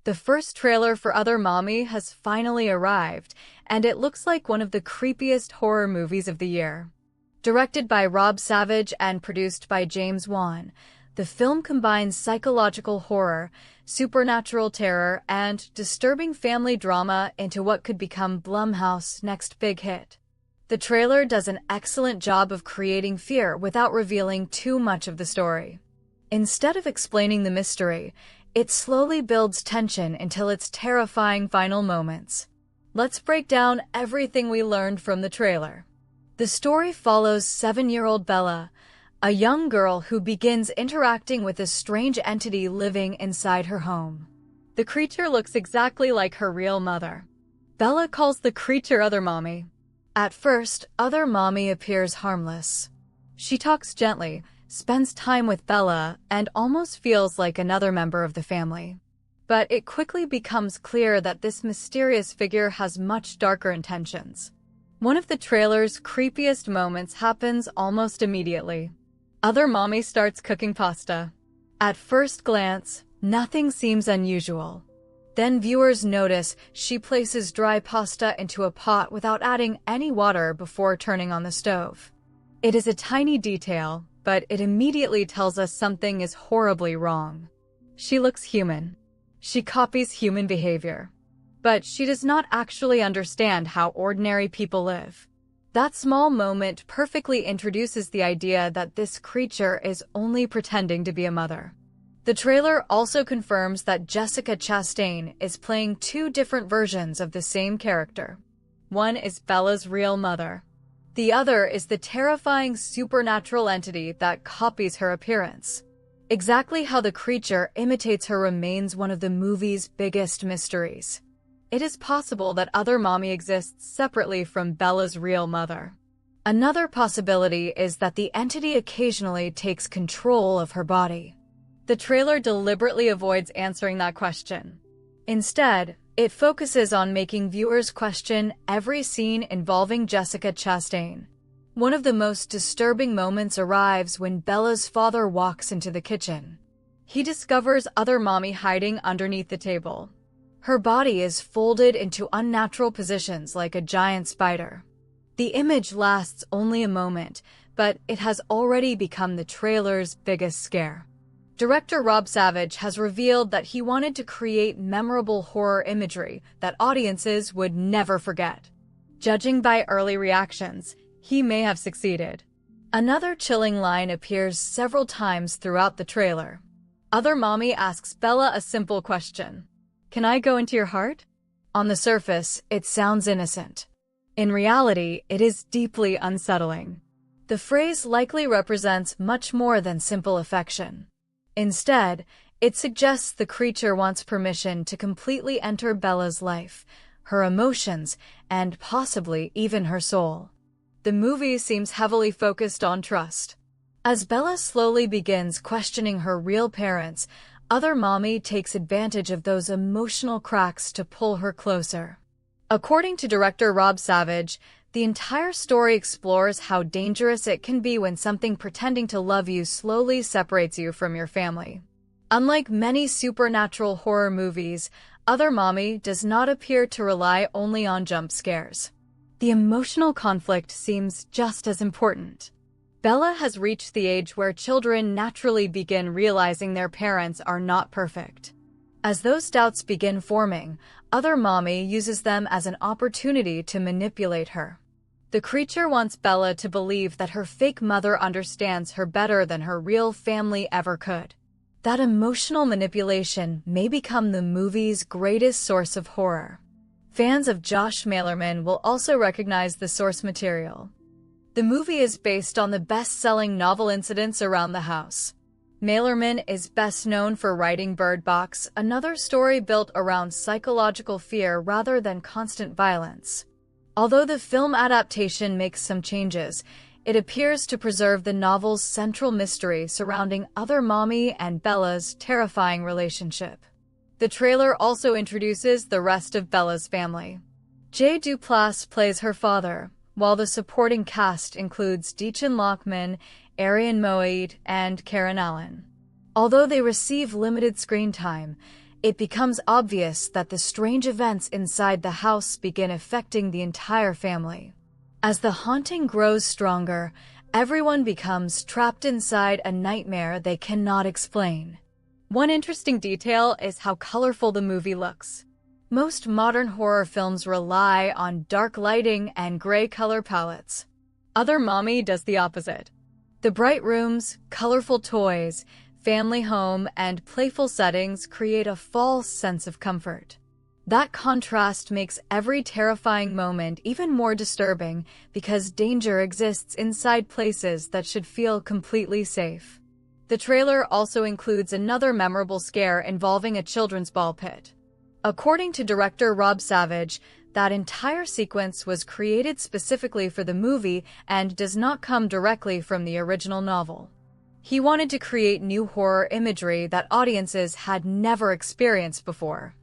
The first trailer for Other Mommy has finally arrived, and it looks like one of the creepiest horror movies of the year. Directed by Rob Savage and produced by James Wan, the film combines psychological horror, supernatural terror, and disturbing family drama into what could become Blumhouse's next big hit. The trailer does an excellent job of creating fear without revealing too much of the story. Instead of explaining the mystery, it slowly builds tension until its terrifying final moments. Let's break down everything we learned from the trailer. The story follows 7-year-old Bella, a young girl who begins interacting with a strange entity living inside her home. The creature looks exactly like her real mother. Bella calls the creature Other Mommy. At first, Other Mommy appears harmless. She talks gently, spends time with Bella, and almost feels like another member of the family. But it quickly becomes clear that this mysterious figure has much darker intentions. One of the trailer's creepiest moments happens almost immediately. Other Mommy starts cooking pasta. At first glance, nothing seems unusual. Then viewers notice she places dry pasta into a pot without adding any water before turning on the stove. It is a tiny detail, but it immediately tells us something is horribly wrong. She looks human. She copies human behavior. But she does not actually understand how ordinary people live. That small moment perfectly introduces the idea that this creature is only pretending to be a mother. The trailer also confirms that Jessica Chastain is playing two different versions of the same character. One is Bella's real mother. The other is the terrifying supernatural entity that copies her appearance. Exactly how the creature imitates her remains one of the movie's biggest mysteries. It is possible that Other Mommy exists separately from Bella's real mother. Another possibility is that the entity occasionally takes control of her body. The trailer deliberately avoids answering that question. Instead, it focuses on making viewers question every scene involving Jessica Chastain. One of the most disturbing moments arrives when Bella's father walks into the kitchen. He discovers Other Mommy hiding underneath the table. Her body is folded into unnatural positions like a giant spider. The image lasts only a moment, but it has already become the trailer's biggest scare. Director Rob Savage has revealed that he wanted to create memorable horror imagery that audiences would never forget. Judging by early reactions, he may have succeeded. Another chilling line appears several times throughout the trailer. Other Mommy asks Bella a simple question. "Can I go into your heart?" On the surface, it sounds innocent. In reality, it is deeply unsettling. The phrase likely represents much more than simple affection. Instead, it suggests the creature wants permission to completely enter Bella's life, her emotions, and possibly even her soul. The movie seems heavily focused on trust. As Bella slowly begins questioning her real parents, Other Mommy takes advantage of those emotional cracks to pull her closer. According to director Rob Savage, the entire story explores how dangerous it can be when something pretending to love you slowly separates you from your family. Unlike many supernatural horror movies, Other Mommy does not appear to rely only on jump scares. The emotional conflict seems just as important. Bella has reached the age where children naturally begin realizing their parents are not perfect. As those doubts begin forming, Other Mommy uses them as an opportunity to manipulate her. The creature wants Bella to believe that her fake mother understands her better than her real family ever could. That emotional manipulation may become the movie's greatest source of horror. Fans of Josh Malerman will also recognize the source material. The movie is based on the best-selling novel Incidents Around the House. Malerman is best known for writing Bird Box, another story built around psychological fear rather than constant violence. Although the film adaptation makes some changes, it appears to preserve the novel's central mystery surrounding Other Mommy and Bella's terrifying relationship. The trailer also introduces the rest of Bella's family. Jay Duplass plays her father, while the supporting cast includes Deacon Lockman, Arian Moaid, and Karen Allen. Although they receive limited screen time, it becomes obvious that the strange events inside the house begin affecting the entire family. As the haunting grows stronger, everyone becomes trapped inside a nightmare they cannot explain. One interesting detail is how colorful the movie looks. Most modern horror films rely on dark lighting and gray color palettes. Other Mommy does the opposite. The bright rooms, colorful toys, family home, and playful settings create a false sense of comfort. That contrast makes every terrifying moment even more disturbing because danger exists inside places that should feel completely safe. The trailer also includes another memorable scare involving a children's ball pit. According to director Rob Savage, that entire sequence was created specifically for the movie and does not come directly from the original novel. He wanted to create new horror imagery that audiences had never experienced before.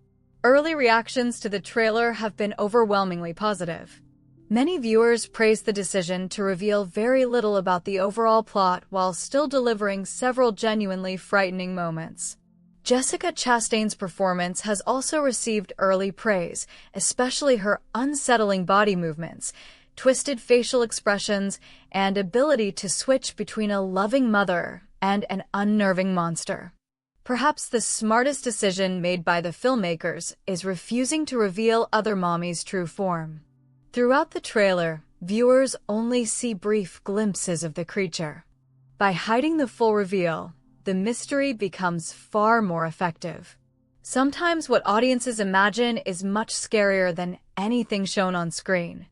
Early reactions to the trailer have been overwhelmingly positive. Many viewers praise the decision to reveal very little about the overall plot while still delivering several genuinely frightening moments. Jessica Chastain's performance has also received early praise, especially her unsettling body movements, twisted facial expressions, and ability to switch between a loving mother and an unnerving monster. Perhaps the smartest decision made by the filmmakers is refusing to reveal Other Mommy's true form. Throughout the trailer, viewers only see brief glimpses of the creature. By hiding the full reveal, the mystery becomes far more effective. Sometimes what audiences imagine is much scarier than anything shown on screen.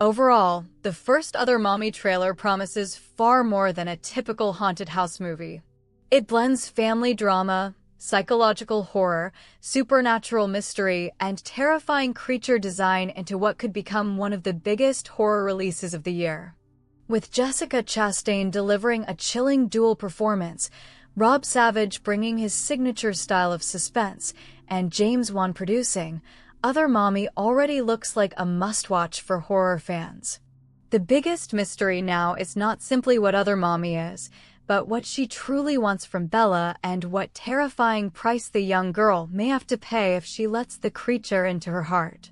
Overall, the first Other Mommy trailer promises far more than a typical haunted house movie. It blends family drama, psychological horror, supernatural mystery, and terrifying creature design into what could become one of the biggest horror releases of the year. With Jessica Chastain delivering a chilling dual performance, Rob Savage bringing his signature style of suspense, and James Wan producing, Other Mommy already looks like a must-watch for horror fans. The biggest mystery now is not simply what Other Mommy is, but what she truly wants from Bella and what terrifying price the young girl may have to pay if she lets the creature into her heart.